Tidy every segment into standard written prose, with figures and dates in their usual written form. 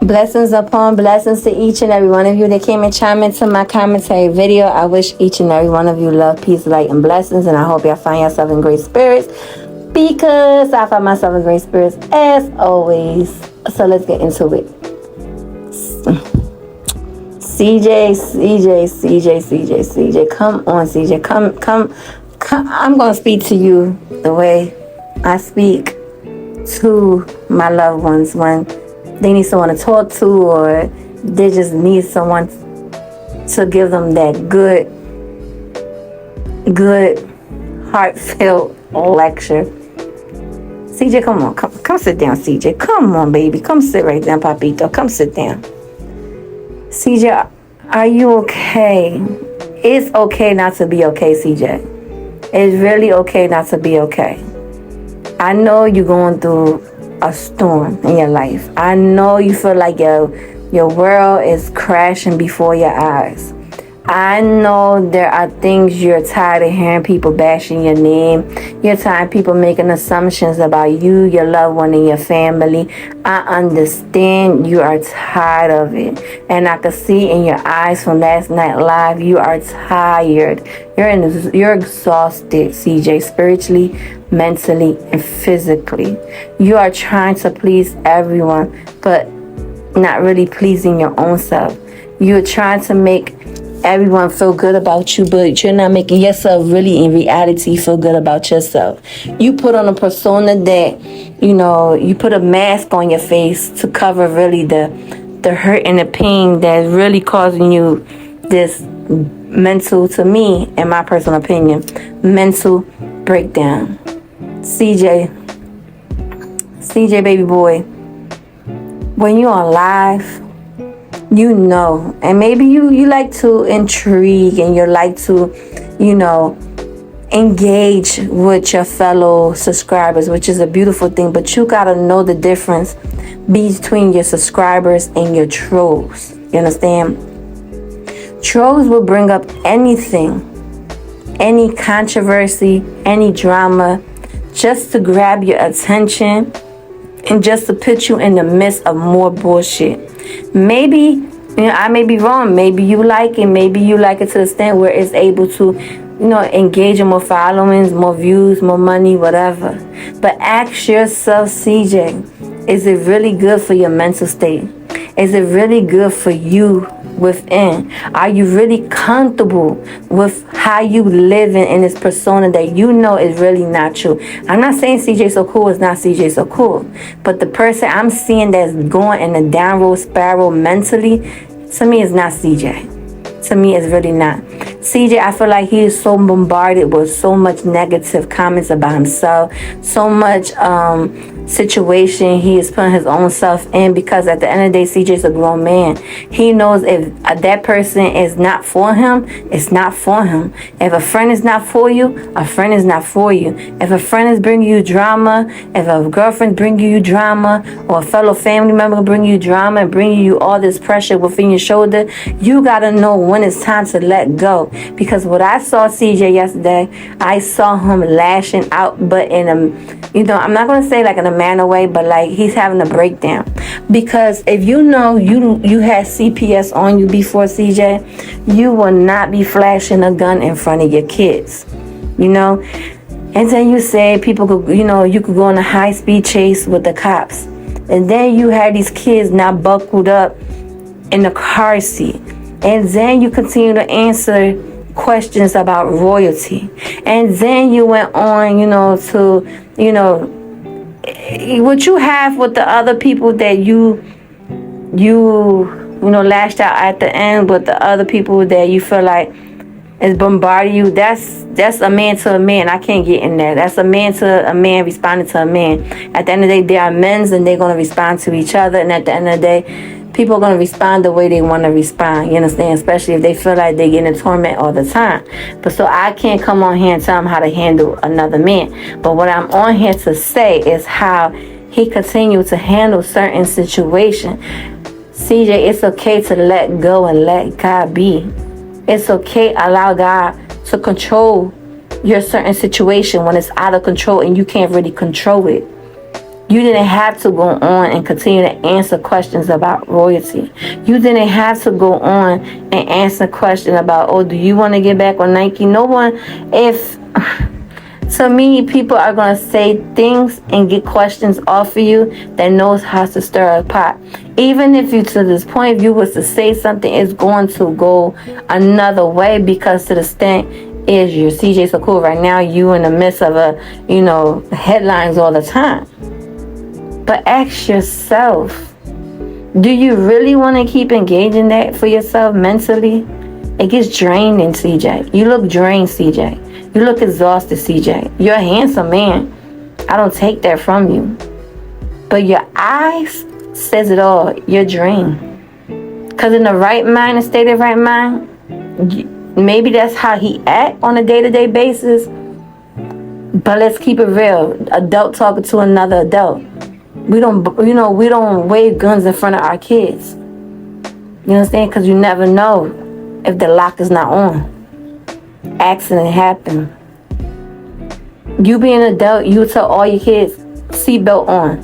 Blessings upon blessings to each and every one of you that came and chimed into my commentary video. I wish each and every one of you love, peace, light, and blessings. And I hope y'all find yourself in great spirits, because I find myself in great spirits as always. So let's get into it. CJ. Come on, CJ. Come. I'm going to speak to you the way I speak to my loved ones when they need someone to talk to, or they just need someone to give them that good heartfelt lecture. CJ, come on. Come sit down, CJ. Come on, baby. Come sit right down, Papito. Come sit down. CJ, are you okay? It's okay not to be okay, CJ. It's really okay not to be okay. I know you're going through a storm in your life. I know you feel like your world is crashing before your eyes. I know there are things you're tired of hearing people bashing your name. You're tired of people making assumptions about you, your loved one, and your family. I understand you are tired of it. And I can see in your eyes from last night live, you are tired. You're exhausted, CJ, spiritually, mentally, and physically. You are trying to please everyone, but not really pleasing your own self. You're trying to make everyone feel good about you, but you're not making yourself really in reality feel good about yourself. You put on a persona that, you put a mask on your face to cover really the hurt and the pain that's really causing you this mental, to me, in my personal opinion, mental breakdown. CJ, baby boy, when you're on live, and maybe you like to intrigue and you like to, engage with your fellow subscribers, which is a beautiful thing, but you gotta know the difference between your subscribers and your trolls. You understand? Trolls will bring up anything, any controversy, any drama, just to grab your attention and just to put you in the midst of more bullshit. Maybe, I may be wrong. Maybe you like it. Maybe you like it to the extent where it's able to, engage in more followings, more views, more money, whatever. But ask yourself, CJ, is it really good for your mental state? Is it really good for you within? Are you really comfortable with how you living in this persona that is really not true? I'm not saying cjsocool is not cjsocool, but the person I'm seeing that's going in a downward spiral mentally, to me, is not CJ. To me, it's really not. CJ, I feel like he is so bombarded with so much negative comments about himself, so much situation he is putting his own self in, because at the end of the day, CJ's a grown man. He knows if that person is not for him, it's not for him. If a friend is not for you, a friend is not for you. If a friend is bringing you drama, if a girlfriend bringing you drama, or a fellow family member bringing you drama and bringing you all this pressure within your shoulder, you gotta know when it's time to let go. Because what I saw CJ yesterday, I saw him lashing out, but in a, I'm not gonna say like in a manner way, but like he's having a breakdown. Because if you had CPS on you before, CJ, you will not be flashing a gun in front of your kids, and then you say people could, you could go on a high-speed chase with the cops, and then you had these kids not buckled up in the car seat, and then you continue to answer questions about royalty, and then you went on, to, what you have with the other people that you lashed out at the end, with the other people that you feel like is bombarding you, that's a man to a man. I can't get in there. That's a man to a man responding to a man. At the end of the day, they are men's and they're going to respond to each other, and at the end of the day, people are going to respond the way they want to respond, you understand? Especially if they feel like they get in torment all the time. But so I can't come on here and tell them how to handle another man. But what I'm on here to say is how he continued to handle certain situations. CJ, it's okay to let go and let God be. It's okay, allow God to control your certain situation when it's out of control and you can't really control it. You didn't have to go on and continue to answer questions about royalty. You didn't have to go on and answer questions about, oh, do you want to get back on Nike? No one, if, to me, people are going to say things and get questions off of you that knows how to stir a pot. Even if you, to this point, if you was to say something, it's going to go another way, because to the extent is your cjsocool right now, you in the midst of headlines all the time. But ask yourself, do you really want to keep engaging that for yourself mentally? It gets draining, CJ. You look drained, CJ. You look exhausted, CJ. You're a handsome man. I don't take that from you. But your eyes says it all. You're drained. Because in the right mind, a state of right mind, maybe that's how he act on a day-to-day basis. But let's keep it real. Adult talking to another adult. We don't wave guns in front of our kids. You understand? Because you never know if the lock is not on. Accident happen. You being an adult, you tell all your kids, seatbelt on.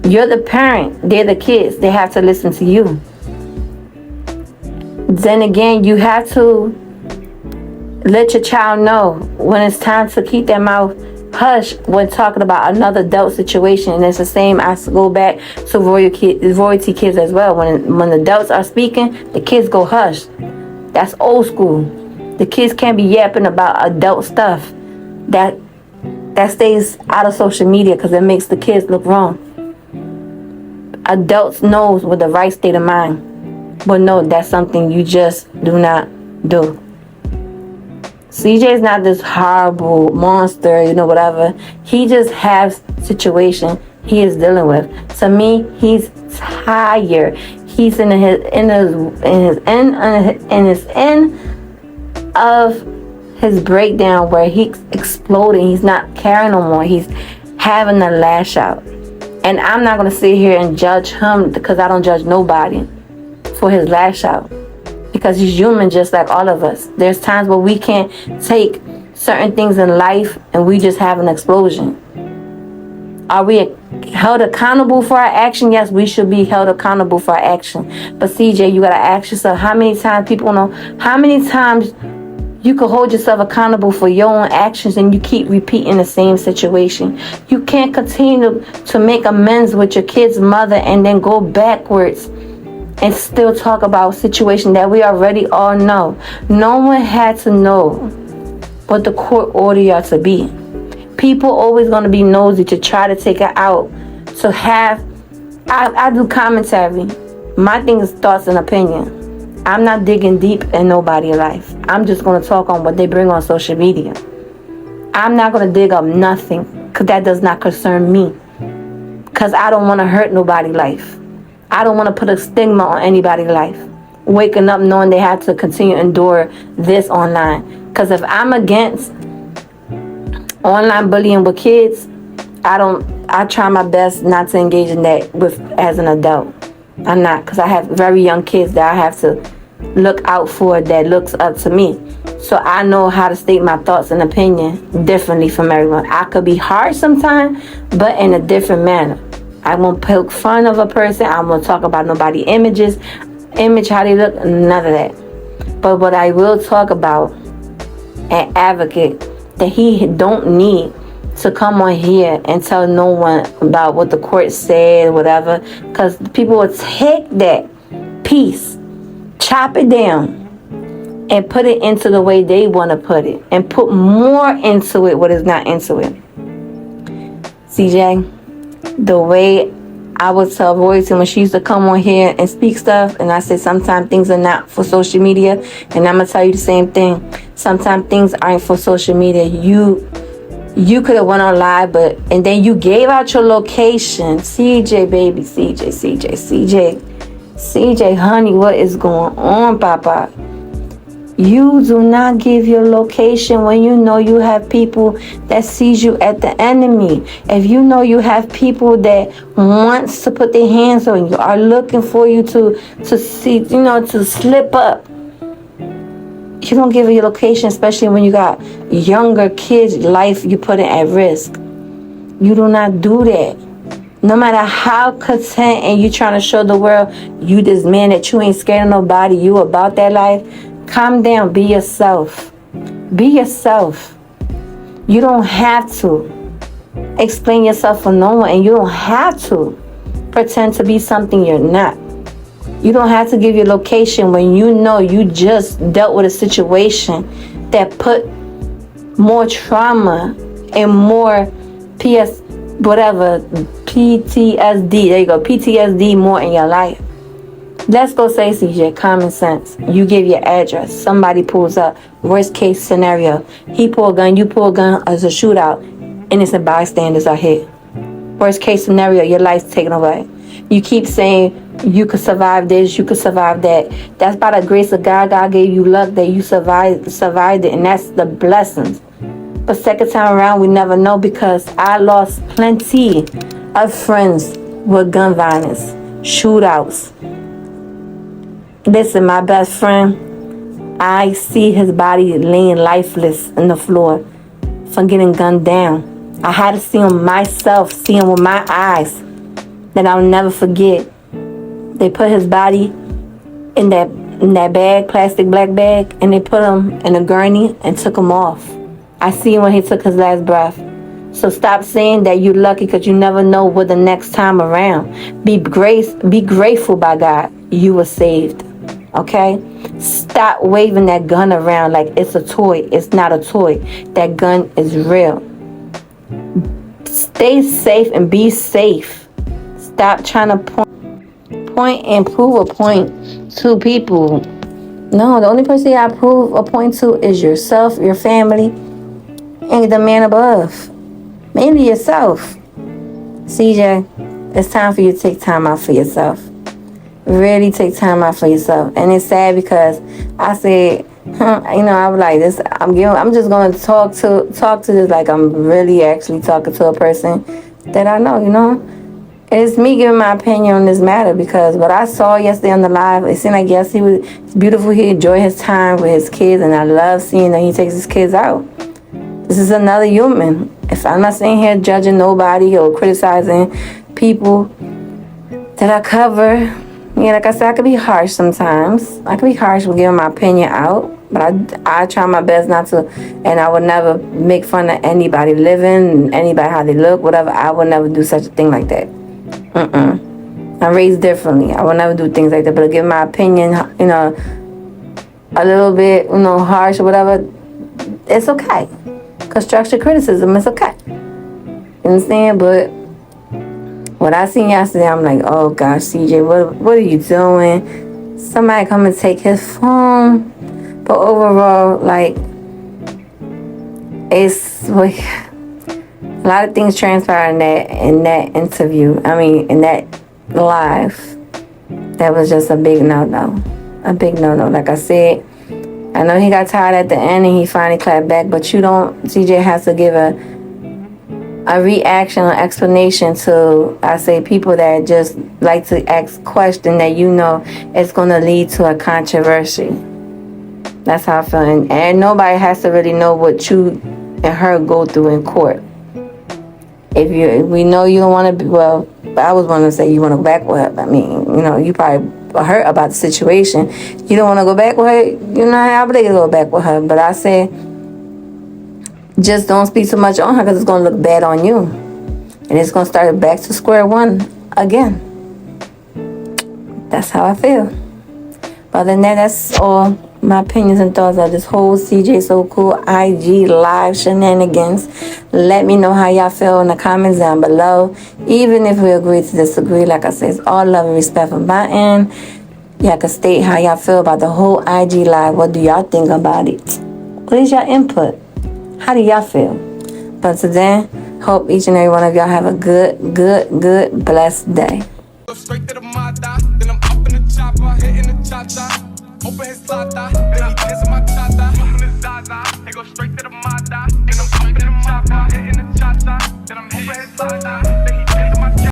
You're the parent. They're the kids. They have to listen to you. Then again, you have to let your child know when it's time to keep their mouth hush when talking about another adult situation. And it's the same. I go back to royalty kids as well. When adults are speaking, the kids go hush. That's old school. The kids can't be yapping about adult stuff. That stays out of social media because it makes the kids look wrong. Adults knows with the right state of mind. But no, that's something you just do not do. CJ is not this horrible monster, whatever. He just has situation he is dealing with. To me, he's tired. He's in his end of his breakdown where he's exploding. He's not caring no more. He's having a lash out. And I'm not gonna sit here and judge him, because I don't judge nobody for his lash out. Because he's human just like all of us. There's times where we can't take certain things in life and we just have an explosion. Are we held accountable for our action? Yes, we should be held accountable for our action. But CJ, you gotta ask yourself, how many times you could hold yourself accountable for your own actions and you keep repeating the same situation? You can't continue to make amends with your kid's mother and then go backwards and still talk about a situation that we already all know. No one had to know what the court ordered y'all to be. People always going to be nosy to try to take it out. To have, I do commentary. My thing is thoughts and opinion. I'm not digging deep in nobody's life. I'm just going to talk on what they bring on social media. I'm not going to dig up nothing, because that does not concern me. Because I don't want to hurt nobody's life. I don't want to put a stigma on anybody's life. Waking up knowing they have to continue to endure this online. Because if I'm against online bullying with kids, I try my best not to engage in that as an adult. I'm not, because I have very young kids that I have to look out for, that looks up to me. So I know how to state my thoughts and opinion differently from everyone. I could be harsh sometimes, but in a different manner. I won't poke fun of a person. I won't talk about nobody's image, how they look, none of that. But what I will talk about and advocate that he don't need to come on here and tell no one about what the court said, whatever, because people will take that piece, chop it down, and put it into the way they want to put it, and put more into it what is not into it. CJ, the way I would tell Royalty when she used to come on here and speak stuff, and I said sometimes things are not for social media, and I'm gonna tell you the same thing. Sometimes things aren't for social media. You could have went on live, and then you gave out your location. CJ, baby, CJ, honey, what is going on, Papa? You do not give your location when you know you have people that sees you at the enemy. If you know you have people that wants to put their hands on you, are looking for you to see, to slip up. You don't give your location, especially when you got younger kids' life you put it at risk. You do not do that. No matter how content and you trying to show the world you this man that you ain't scared of nobody, you about that life, calm down, be yourself. Be yourself. You don't have to explain yourself for no one, and you don't have to pretend to be something you're not. You don't have to give your location when you know you just dealt with a situation that put more trauma and more PTSD, there you go, PTSD more in your life. Let's go say, CJ, common sense. You give your address, somebody pulls up, worst case scenario, he pull a gun, you pull a gun, as a shootout, innocent bystanders are hit. Worst case scenario, your life's taken away. You keep saying you could survive this, you could survive that. That's by the grace of God. God gave you luck that you survived it, and that's the blessings. But second time around, we never know, because I lost plenty of friends with gun violence, shootouts. Listen, my best friend, I see his body laying lifeless on the floor from getting gunned down. I had to see him myself, see him with my eyes, that I'll never forget. They put his body in that bag, plastic black bag, and they put him in a gurney and took him off. I see him when he took his last breath. So stop saying that you're lucky, because you never know what the next time around. Be grateful by God you were saved. Okay? Stop waving that gun around like it's a toy. It's not a toy. That gun is real. Stay safe and be safe. Stop trying to point and prove a point to people. No, the only person I prove a point to is yourself, your family, and the man above. Maybe yourself. CJ, it's time for you to take time out for yourself. Really take time out for yourself. And it's sad because I said, I was like this. I'm just gonna talk to this like I'm really actually talking to a person that I know. And it's me giving my opinion on this matter, because what I saw yesterday on the live, it seemed like yes, he was beautiful. He enjoyed his time with his kids, and I love seeing that he takes his kids out. This is another human. If I'm not sitting here judging nobody or criticizing people that I cover, like I said, I could be harsh sometimes. I could be harsh with giving my opinion out, but I try my best not to, and I would never make fun of anybody living, anybody how they look, whatever. I would never do such a thing like that. I'm raised differently. I would never do things like that, but to give my opinion, a little bit, harsh or whatever, it's okay. Constructive criticism is okay. You understand? But what I seen yesterday, I'm like, oh gosh, CJ, what are you doing? Somebody come and take his phone. But overall, like, it's like a lot of things transpired in that interview. In that live. That was just a big no-no. A big no-no. Like I said, I know he got tired at the end and he finally clapped back, but CJ has to give a reaction or explanation to, I say, people that just like to ask questions that it's going to lead to a controversy. That's how I feel. And nobody has to really know what you and her go through in court. We know you don't want to be, well, I was going to say you want to go back with her. You probably hurt about the situation. You don't want to go back with her. You're not obligated to go back with her. But I say, just don't speak too much on her, because it's going to look bad on you. And it's going to start back to square one again. That's how I feel. But other than that, that's all my opinions and thoughts of this whole CJ So Cool IG live shenanigans. Let me know how y'all feel in the comments down below. Even if we agree to disagree, like I said, it's all love and respect from my end. Y'all can state how y'all feel about the whole IG live. What do y'all think about it? What is your input? How do y'all feel? But today, hope each and every one of y'all have a good, blessed day. Straight to the mata, then I'm up in the chopper, hitting the cha-cha. Open his tata, then he dancing my tata. Open his zaza.